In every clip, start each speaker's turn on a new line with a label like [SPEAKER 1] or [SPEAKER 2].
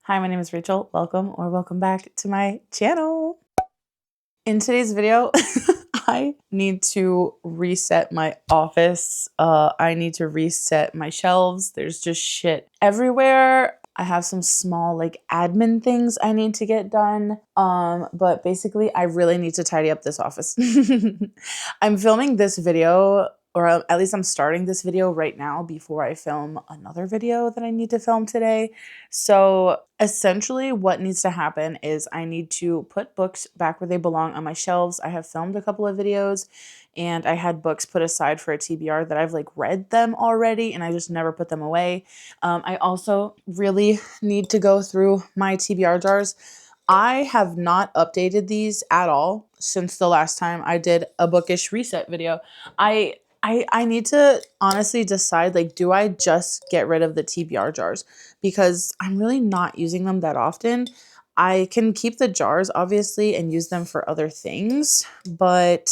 [SPEAKER 1] Hi, my name is Rachel. Welcome back to my channel. In today's video, I need to reset my office. I need to reset my shelves. There's just shit everywhere. I have some small admin things I need to get done. But basically I really need to tidy up this office. I'm filming this video, or at least I'm starting this video right now before I film another video that I need to film today. So essentially what needs to happen is I need to put books back where they belong on my shelves. I have filmed a couple of videos and I had books put aside for a TBR that I've read them already and I just never put them away. I also really need to go through my TBR jars. I have not updated these at all since the last time I did a bookish reset video. I need to honestly decide, do I just get rid of the TBR jars? Because I'm really not using them that often. I can keep the jars obviously and use them for other things, but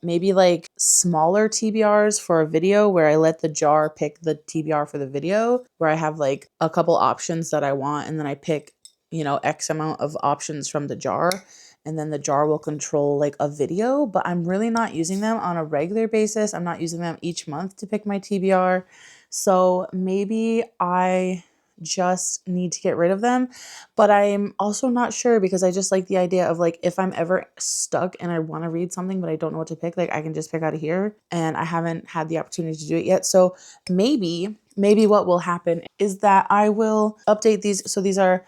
[SPEAKER 1] maybe smaller TBRs for a video where I let the jar pick the TBR for the video, where I have a couple options that I want and then I pick, X amount of options from the jar, and then the jar will control a video, but I'm really not using them on a regular basis. I'm not using them each month to pick my TBR. So maybe I just need to get rid of them, but I'm also not sure because I just like the idea of if I'm ever stuck and I want to read something but I don't know what to pick, I can just pick out of here, and I haven't had the opportunity to do it yet. So maybe what will happen is that I will update these so these are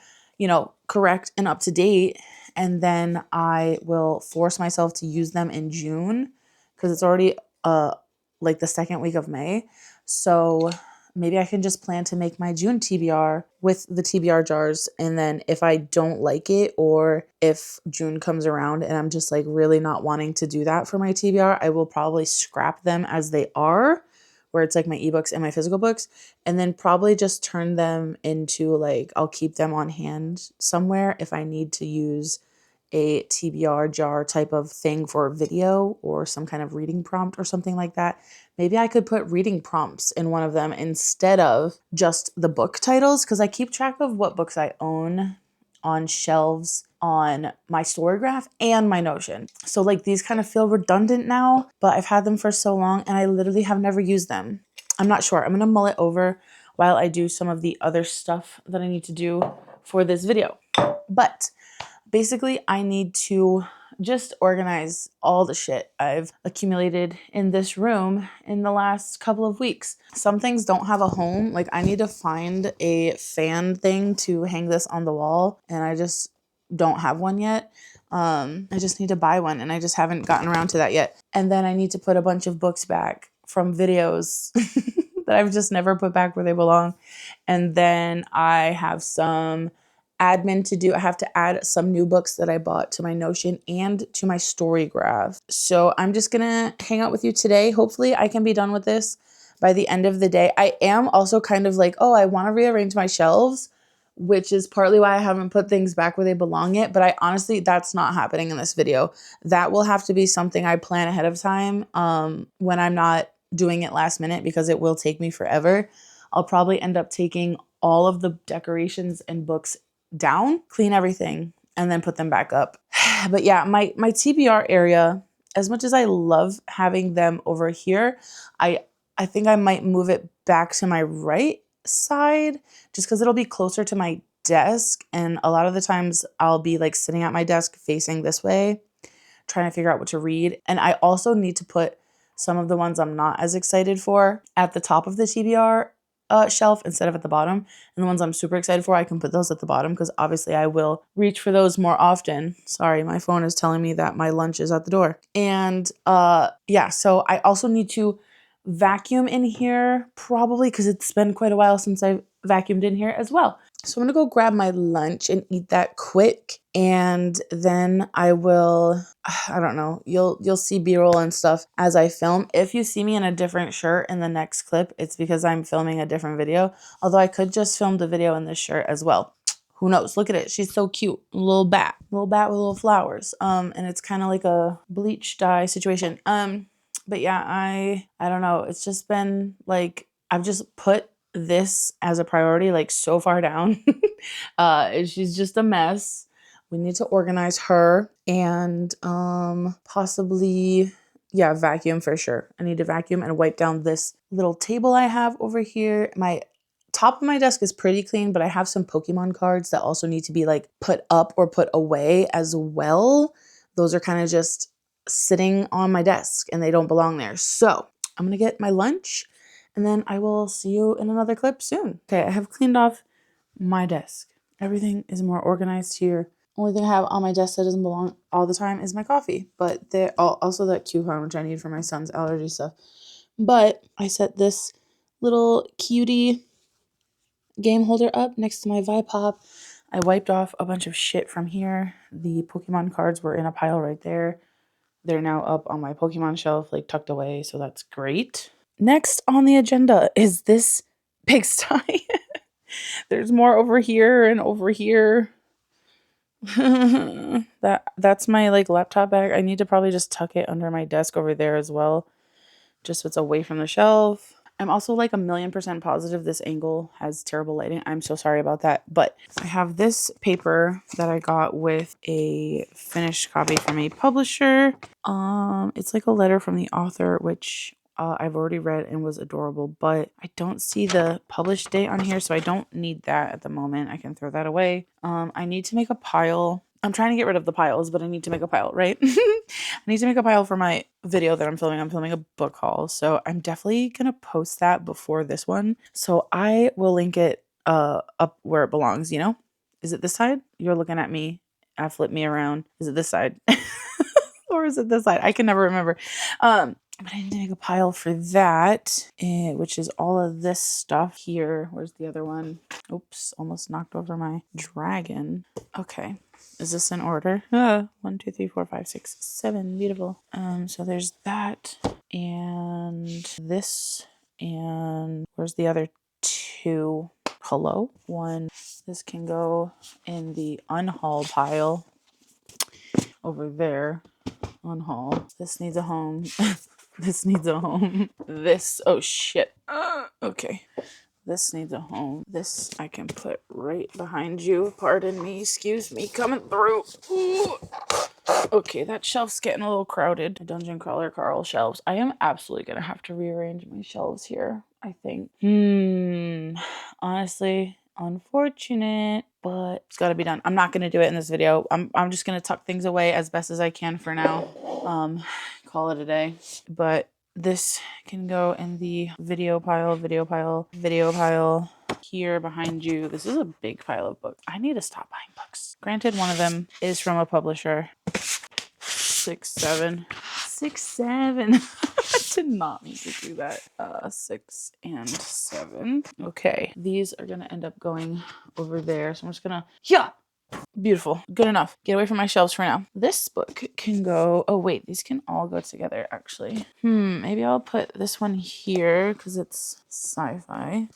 [SPEAKER 1] correct and up to date, and then I will force myself to use them in June because it's already the second week of May. So maybe I can just plan to make my June TBR with the TBR jars, and then if I don't like it, or if June comes around and I'm just really not wanting to do that for my TBR, I will probably scrap them as they are, where it's my ebooks and my physical books, and then probably just turn them into I'll keep them on hand somewhere if I need to use a TBR jar type of thing for a video or some kind of reading prompt or something like that. Maybe I could put reading prompts in one of them instead of just the book titles, because I keep track of what books I own on shelves on my Storygraph and my Notion. So these kind of feel redundant now, but I've had them for so long and I literally have never used them. I'm not sure. I'm going to mull it over while I do some of the other stuff that I need to do for this video. But basically, I need to just organize all the shit I've accumulated in this room in the last couple of weeks. Some things don't have a home. I need to find a fan thing to hang this on the wall, and I just don't have one yet. I just need to buy one, and I just haven't gotten around to that yet. And then I need to put a bunch of books back from videos that I've just never put back where they belong. And then I have some admin to do. I have to add some new books that I bought to my Notion and to my Storygraph. So I'm just gonna hang out with you today. Hopefully I can be done with this by the end of the day. I am also kind of I want to rearrange my shelves, which is partly why I haven't put things back where they belong yet. But I honestly, that's not happening in this video. That will have to be something I plan ahead of time when I'm not doing it last minute, because it will take me forever. I'll probably end up taking all of the decorations and books down, clean everything, and then put them back up. But yeah, my TBR area, as much as I love having them over here, I think I might move it back to my right side just because it'll be closer to my desk, and a lot of the times I'll be sitting at my desk facing this way trying to figure out what to read. And I also need to put some of the ones I'm not as excited for at the top of the TBR shelf instead of at the bottom. And the ones I'm super excited for, I can put those at the bottom because obviously I will reach for those more often. Sorry, my phone is telling me that my lunch is at the door. And yeah, so I also need to vacuum in here probably because it's been quite a while since I've vacuumed in here as well. So I'm gonna go grab my lunch and eat that quick, and then I will, I don't know, you'll see B-roll and stuff as I film. If you see me in a different shirt in the next clip, it's because I'm filming a different video, although I could just film the video in this shirt as well. Who knows? Look at it. She's so cute. A little bat with little flowers. And it's kind of like a bleach dye situation. But yeah, I don't know. It's just been I've just put this as a priority, like so far down. She's just a mess. We need to organize her and possibly, yeah, vacuum for sure. I need to vacuum and wipe down this little table I have over here. My top of my desk is pretty clean, but I have some Pokemon cards that also need to be like put up or put away as well. Those are kind of just sitting on my desk and they don't belong there. So I'm gonna get my lunch and then I will see you in another clip soon. Okay, I have cleaned off my desk. Everything is more organized here. Only thing I have on my desk that doesn't belong all the time is my coffee, but there also that coupon which I need for my son's allergy stuff. But I set this little cutie game holder up next to my Vipop. I wiped off a bunch of shit from here. The Pokemon cards were in a pile right there. They're now up on my Pokemon shelf, like tucked away, so that's great. Next on the agenda is this pigsty. There's more over here and over here. That's my like laptop bag. I need to probably just tuck it under my desk over there as well, just so it's away from the shelf. I'm also like 1,000,000% positive this angle has terrible lighting. I'm so sorry about that. But I have this paper that I got with a finished copy from a publisher. It's like a letter from the author, which I've already read and was adorable, but I don't see the published date on here, so I don't need that at the moment. I can throw that away. I need to make a pile. I'm trying to get rid of the piles, but I need to make a pile, right? I need to make a pile for my video that I'm filming. I'm filming a book haul, so I'm definitely going to post that before this one. So I will link it up where it belongs, you know? Is it this side? You're looking at me. Flip me around. Is it this side? Or is it this side? I can never remember. But I need to make a pile for that, which is all of this stuff here. Where's the other one? Oops, almost knocked over my dragon. Okay. Is this in order? 1, 2, 3, 4, 5, 6, 7. Beautiful. So there's that and this, and where's the other 2? Hello? 1. This can go in the unhaul pile over there. Unhaul. This needs a home. This needs a home. This, oh shit. Okay. This needs a home. This I can put right behind you. Pardon me. Excuse me. Coming through. Ooh. Okay, that shelf's getting a little crowded. Dungeon Crawler Carl shelves. I am absolutely going to have to rearrange my shelves here, I think. Honestly, unfortunate, but it's got to be done. I'm not going to do it in this video. I'm just going to tuck things away as best as I can for now. Call it a day. But this can go in the video pile, video pile, video pile. Here behind you, this is a big pile of books. I need to stop buying books. Granted, one of them is from a publisher. 6, 7. 6, 7. I did not mean to do that. 6 and 7. Okay, these are gonna end up going over there. So I'm just gonna, yeah, beautiful, good enough. Get away from my shelves for now. This book can go, oh wait, these can all go together actually. Maybe I'll put this one here because it's sci-fi.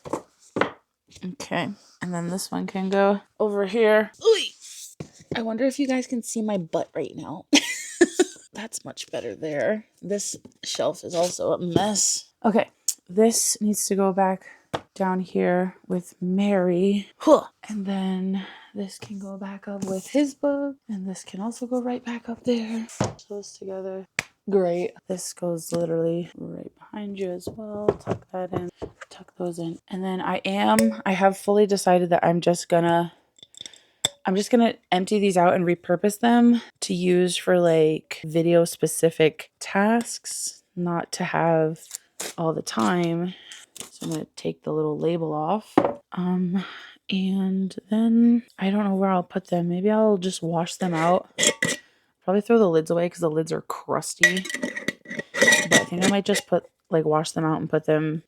[SPEAKER 1] Okay, and then this one can go over here. I wonder if you guys can see my butt right now. That's much better there. This shelf is also a mess. Okay, this needs to go back down here with Mary. And then this can go back up with his book. And this can also go right back up there. Those together. Great. This goes literally right behind you as well. Tuck that in. Tuck those in. And then I have fully decided that I'm just gonna empty these out and repurpose them to use for like video specific tasks, not to have all the time. So I'm going to take the little label off. And then I don't know where I'll put them. Maybe I'll just wash them out. Probably throw the lids away because the lids are crusty. But I think I might just wash them out and put them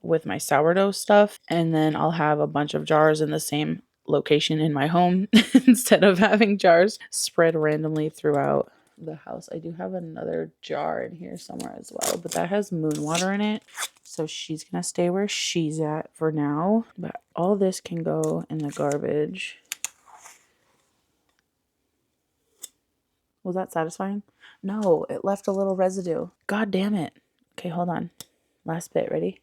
[SPEAKER 1] with my sourdough stuff. And then I'll have a bunch of jars in the same location in my home instead of having jars spread randomly throughout the house. I do have another jar in here somewhere as well, but that has moon water in it. So she's going to stay where she's at for now. But all this can go in the garbage. Was that satisfying? No, it left a little residue. God damn it. Okay, hold on. Last bit, ready?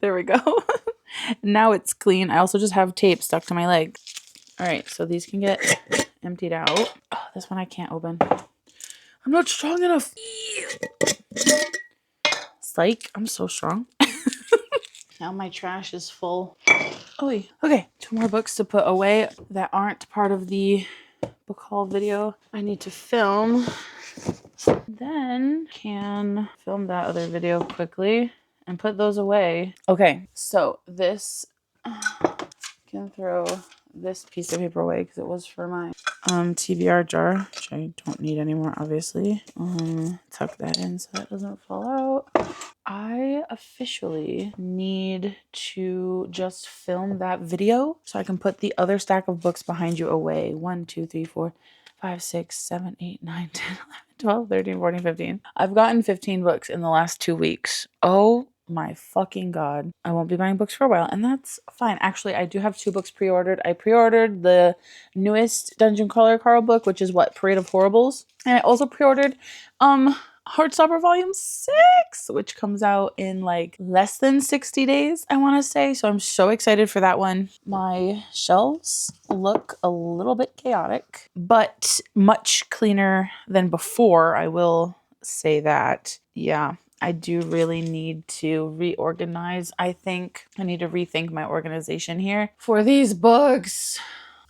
[SPEAKER 1] There we go. Now it's clean. I also just have tape stuck to my leg. All right, so these can get emptied out. Oh, this one I can't open. I'm not strong enough. Psych, I'm so strong. Now my trash is full. Oh, okay, 2 more books to put away that aren't part of the book haul video I need to film. Then can film that other video quickly and put those away. Okay, so this can throw this piece of paper away because it was for my TBR jar, which I don't need anymore, obviously. Tuck that in so that doesn't fall out. I officially need to just film that video so I can put the other stack of books behind you away. 1, 2, 3, 4, 5, 6, 7, 8, 9, 10, 11, 12, 13, 14, 15. I've gotten 15 books in the last 2 weeks. Oh my fucking God. I won't be buying books for a while, and that's fine. Actually, I do have 2 books pre-ordered. I pre-ordered the newest Dungeon Crawler Carl book, which is what? Parade of Horribles. And I also pre-ordered Heartstopper Volume 6, which comes out in like less than 60 days, I want to say. So I'm so excited for that one. My shelves look a little bit chaotic, but much cleaner than before. I will say that. Yeah. I do really need to reorganize. I think I need to rethink my organization here for these books.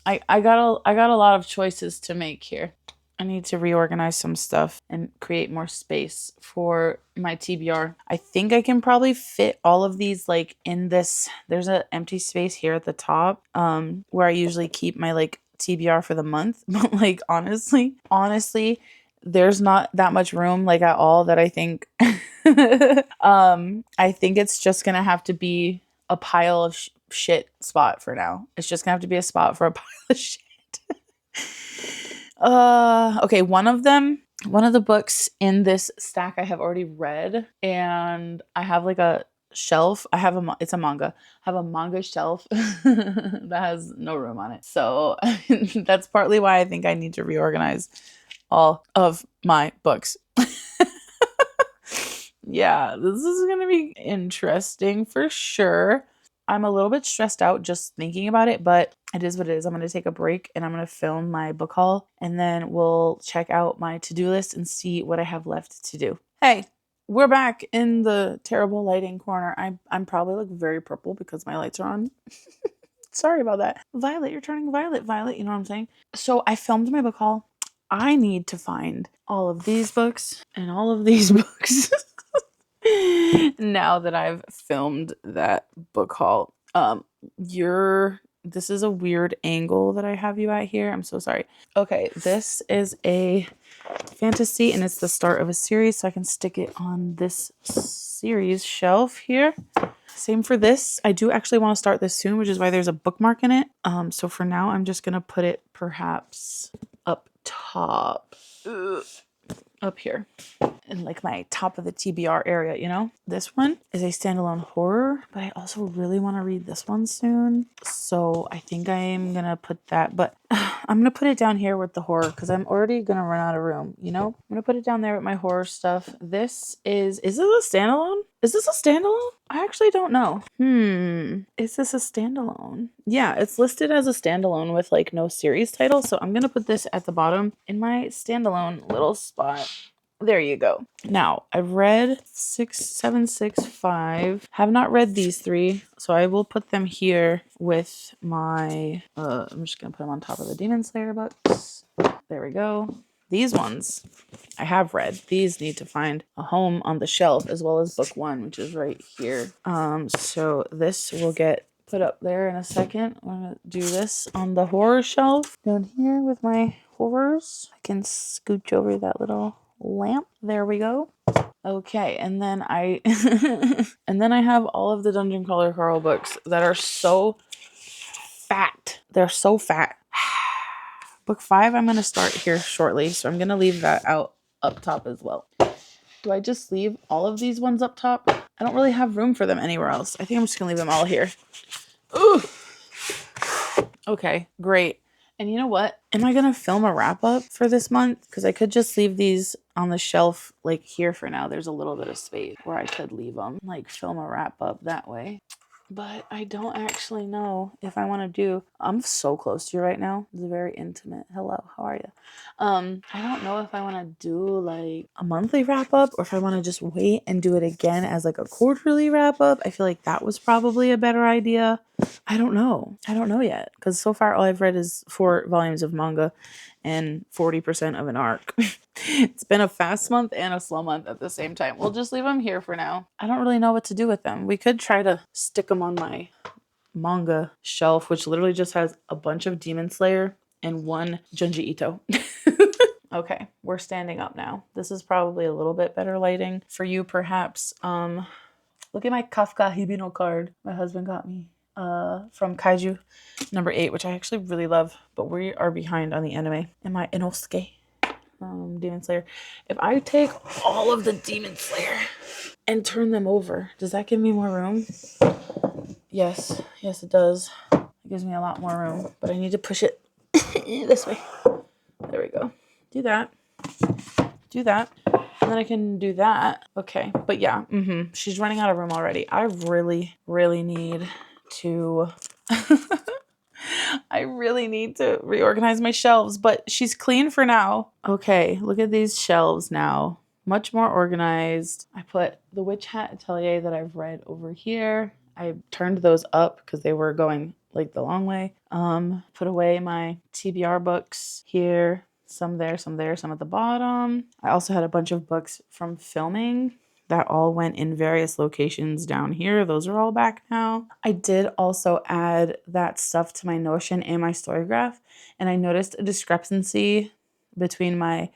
[SPEAKER 1] I got a lot of choices to make here. I need to reorganize some stuff and create more space for my TBR. I think I can probably fit all of these like in this. There's an empty space here at the top where I usually keep my like TBR for the month. But like honestly, there's not that much room like at all that I think. I think it's just gonna have to be a pile of shit spot for now. It's just gonna have to be a spot for a pile of shit. Okay, one of the books in this stack I have already read, and I have like a shelf. It's a manga. I have a manga shelf that has no room on it. So that's partly why I think I need to reorganize all of my books. Yeah, this is going to be interesting for sure. I'm a little bit stressed out just thinking about it, but it is what it is. I'm going to take a break and I'm going to film my book haul, and then we'll check out my to-do list and see what I have left to do. Hey, we're back in the terrible lighting corner. I'm probably like very purple because my lights are on. Sorry about that. Violet, you're turning violet, you know what I'm saying? So I filmed my book haul. I need to find all of these books and all of these books. Now that I've filmed that book haul, this is a weird angle that I have you at here. I'm so sorry. Okay, this is a fantasy and it's the start of a series, so I can stick it on this series shelf here. Same for this. I do actually want to start this soon, which is why there's a bookmark in it. So for now, I'm just gonna put it perhaps up top. Up here in like my top of the TBR area, you know? This one is a standalone horror, but I also really want to read this one soon. So I think I'm gonna put that, but I'm gonna put it down here with the horror because I'm already gonna run out of room, you know? I'm gonna put it down there with my horror stuff. Is this a standalone? Is this a standalone? I actually don't know. Is this a standalone? Yeah, it's listed as a standalone with like no series title. So I'm gonna put this at the bottom in my standalone little spot. There you go. Now, I've read 6, 7, 6, 5. Have not read these 3, so I will put them here with my... I'm just going to put them on top of the Demon Slayer books. There we go. These ones I have read. These need to find a home on the shelf, as well as book 1, which is right here. So this will get put up there in a second. I'm going to do this on the horror shelf down here with my horrors. I can scooch over that little lamp. There we go. Okay, and then I have all of the Dungeon Crawler Carl books that are so fat. They're so fat. Book 5 I'm going to start here shortly, so I'm going to leave that out up top as well. Do I just leave all of these ones up top? I don't really have room for them anywhere else. I think I'm just going to leave them all here. Ooh. Okay, great. And you know what? Am I going to film a wrap up for this month? Because I could just leave these on the shelf like here for now. There's a little bit of space where I could leave them, like film a wrap up that way. But I don't actually know if I want to do. I'm so close to you right now. It's very intimate. Hello, how are you? I don't know if I want to do like a monthly wrap up or if I want to just wait and do it again as like a quarterly wrap up. I feel like that was probably a better idea. I don't know. I don't know yet because so far all I've read is 4 volumes of manga and 40% of an arc. It's been a fast month and a slow month at the same time. We'll just leave them here for now. I don't really know what to do with them. We could try to stick them on my manga shelf, which literally just has a bunch of Demon Slayer and 1 Junji Ito. Okay, we're standing up now. This is probably a little bit better lighting for you, perhaps. Look at my Kafka Hibino card my husband got me from Kaiju number 8, which I actually really love, but we are behind on the anime. And my Inosuke Demon Slayer. If I take all of the Demon Slayer and turn them over, does that give me more room? Yes, it does. It gives me a lot more room, but I need to push it this way. There we go. Do that. And then I can do that. Okay, but yeah, she's running out of room already. I really, really need to... I really need to reorganize my shelves, but she's clean for now. Okay, look at these shelves now. Much more organized. I put the Witch Hat Atelier that I've read over here. I turned those up because they were going like the long way. Put away my TBR books here. Some there, some at the bottom. I also had a bunch of books from filming that all went in various locations down here. Those are all back now. I did also add that stuff to my Notion and my Storygraph, and I noticed a discrepancy between my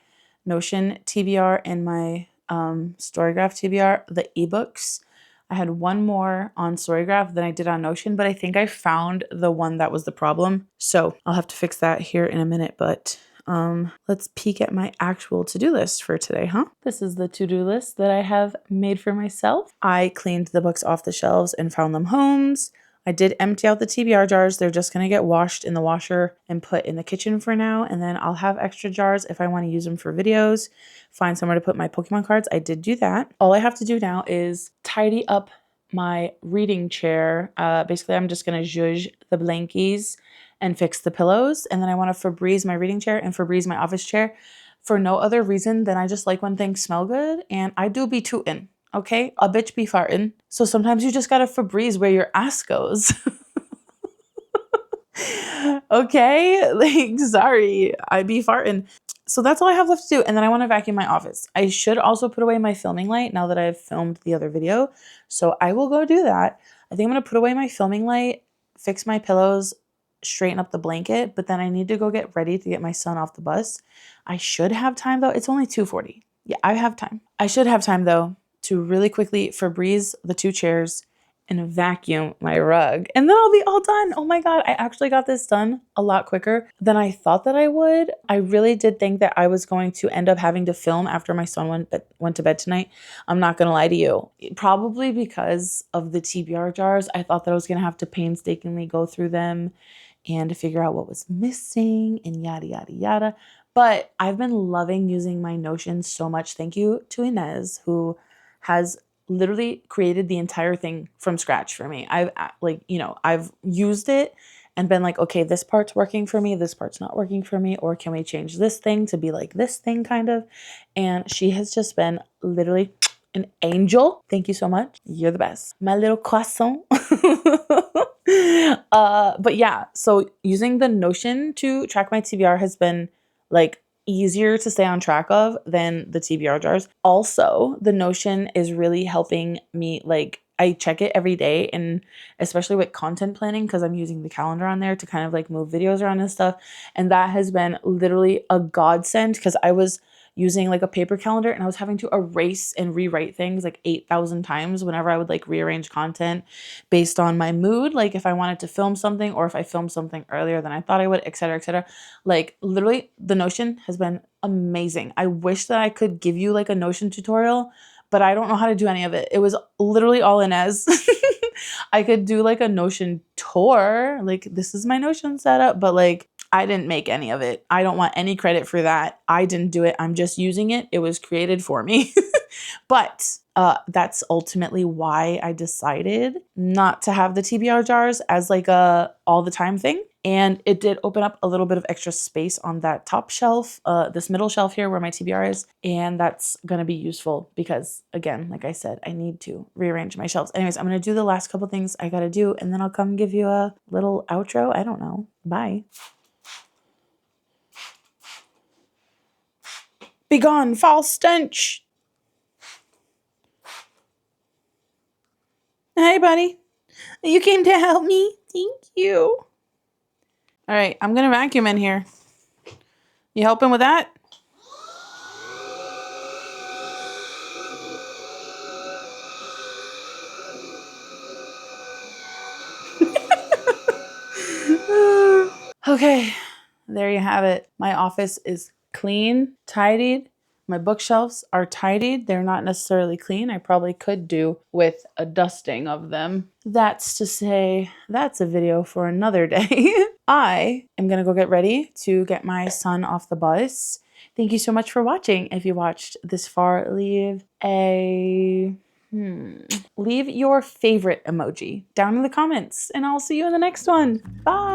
[SPEAKER 1] Notion TBR and my Storygraph TBR, the ebooks. I had one more on Storygraph than I did on Notion, but I think I found the one that was the problem. So I'll have to fix that here in a minute, but let's peek at my actual to-do list for today, huh? This is the to-do list that I have made for myself. I cleaned the books off the shelves and found them homes. I did empty out the TBR jars. They're just going to get washed in the washer and put in the kitchen for now. And then I'll have extra jars if I want to use them for videos. Find somewhere to put my Pokemon cards. I did do that. All I have to do now is tidy up my reading chair. Basically, I'm just going to zhuzh the blankies and fix the pillows. And then I want to Febreze my reading chair and Febreze my office chair for no other reason than I just like when things smell good. And I do be tootin', okay? A bitch be fartin'. So sometimes you just gotta Febreze where your ass goes. Okay? Like, sorry, I be fartin'. So that's all I have left to do. And then I want to vacuum my office. I should also put away my filming light now that I've filmed the other video. So I will go do that. I think I'm going to put away my filming light, fix my pillows, straighten up the blanket, but then I need to go get ready to get my son off the bus. I should have time though. It's only 2:40. Yeah, I have time. I should have time though to really quickly Febreze the 2 chairs and vacuum my rug. And then I'll be all done. Oh my God, I actually got this done a lot quicker than I thought that I would. I really did think that I was going to end up having to film after my son went to bed tonight. I'm not going to lie to you. Probably because of the TBR jars, I thought that I was going to have to painstakingly go through them and to figure out what was missing and yada, yada, yada. But I've been loving using my Notion so much. Thank you to Inez, who has literally created the entire thing from scratch for me. I've used it and been like, okay, this part's working for me, this part's not working for me, or can we change this thing to be like this thing kind of? And she has just been literally an angel. Thank you so much. You're the best. My little croissant. But yeah, so using the Notion to track my TBR has been like easier to stay on track of than the TBR jars. Also, the Notion is really helping me, like, I check it every day, and especially with content planning because I'm using the calendar on there to kind of like move videos around and stuff. And that has been literally a godsend because I was using like a paper calendar and I was having to erase and rewrite things like 8,000 times whenever I would like rearrange content based on my mood, like if I wanted to film something or if I filmed something earlier than I thought I would, etc., etc. Like literally the Notion has been amazing. I wish that I could give you like a Notion tutorial, but I don't know how to do any of it. It was literally all Inez. I could do like a Notion tour, like this is my Notion setup, but like I didn't make any of it. I don't want any credit for that. I didn't do it. I'm just using it. It was created for me. But that's ultimately why I decided not to have the TBR jars as like a all the time thing. And it did open up a little bit of extra space on that top shelf, this middle shelf here where my TBR is. And that's going to be useful because, again, like I said, I need to rearrange my shelves. Anyways, I'm going to do the last couple things I got to do, and then I'll come give you a little outro. I don't know. Bye. Begone, foul stench. Hi, buddy. You came to help me? Thank you. All right, I'm going to vacuum in here. You helping with that? Okay, there you have it. My office is clean, tidied. My bookshelves are tidied. They're not necessarily clean. I probably could do with a dusting of them. That's to say, that's a video for another day. I am gonna go get ready to get my son off the bus. Thank you so much for watching. If you watched this far, leave your favorite emoji down in the comments, and I'll see you in the next one. Bye.